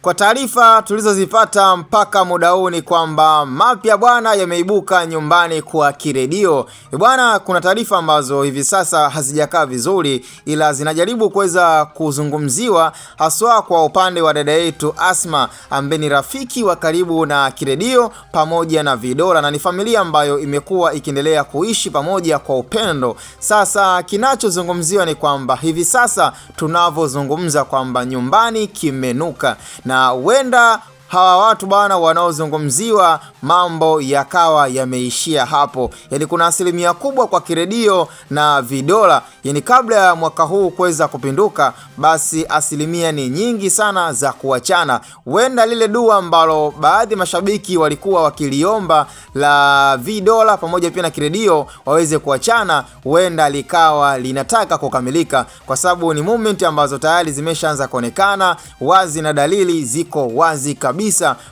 Kwa taarifa tulizozipata mpaka muda huu ni kwamba mapya bwana yameibuka nyumbani kwa Kiredio. Bwana, kuna taarifa ambazo hivi sasa hazijakaa vizuri, ila zinajaribu kuweza kuzungumziwa haswa kwa upande wa dada yetu Asma, ambaye ni rafiki wa karibu na Kiredio pamoja na Vidola, na ni familia ambayo imekuwa ikiendelea kuishi pamoja kwa upendo. Sasa kinachozungumziwa ni kwamba hivi sasa tunavyozungumza kwamba nyumbani kimenuka, na huenda hawa watu bwana wanaozungumziwa mambo yakawa yameishia hapo. Yani kuna asilimia kubwa kwa Kiredio na Vidola, yani kabla ya mwaka huu kuweza kupinduka, basi asilimia ni nyingi sana za kuachana. Huenda lile dua ambalo baadhi mashabiki walikuwa wakiliomba la Vidola pamoja pia na Kiredio waweze kuachana, huenda likawa linataka kukamilika, kwa sababu ni moment ambazo tayari zimeshaanza kuonekana wazi na dalili ziko wazi kabisa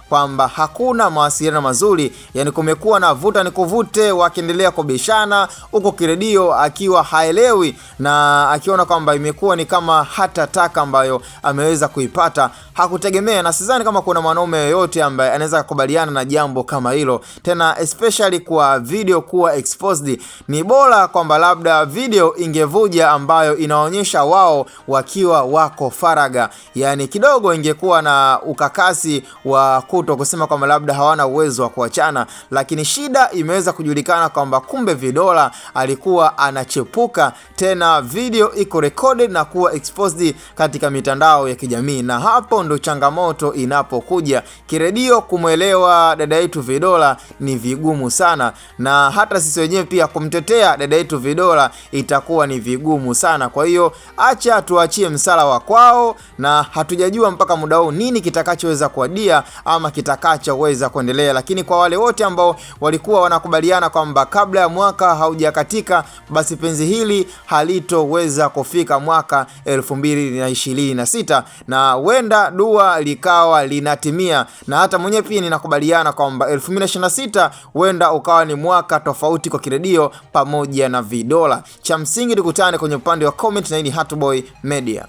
kwamba hakuna mawasiliano mazuri. Yani kumekuwa na vuta ni kuvute, wakiendelea kubishana, huko Kiredio akiwa haelewi na akiona kwamba imekuwa ni kama hata taka ambayo ameweza kuipata hakutegemea, na sidhani kama kuna mwanaume yoyote ambaye anaweza kukubaliana na jambo kama hilo, tena especially kwa video kuwa exposed. Ni bora kwamba labda video ingevuja ambayo inaonyesha wao wakiwa wako faraga, yani kidogo ingekuwa na ukakasi wa kuto kusema kwamba labda hawana uwezo wa kuachana. Lakini shida imeweza kujulikana kwamba kumbe Vidola alikuwa anachepuka, tena video iko recorded na kuwa exposed katika mitandao ya kijamii, na hapo ndo changamoto inapokuja. Kiredio kumwelewa dada yetu Vidola ni vigumu sana, na hata sisi wenyewe pia kumtetea dada yetu Vidola itakuwa ni vigumu sana. Kwa hiyo acha tuachie msala wa kwao, na hatujajua mpaka muda huu nini kitakachoweza kuadia ama kitakachoweza kuendelea. Lakini kwa wale wote ambao walikuwa wanakubaliana kwamba kabla ya mwaka haujakatika basi penzi hili halitoweza kufika mwaka 2026, na huenda dua likawa linatimia, na hata mwenyewe pia ninakubaliana kwamba 2026 huenda ukawa ni mwaka tofauti kwa Kiredio pamoja na Vidola. Cha msingi tukutane kwenye upande wa comment, na hii ni Hatboy Media.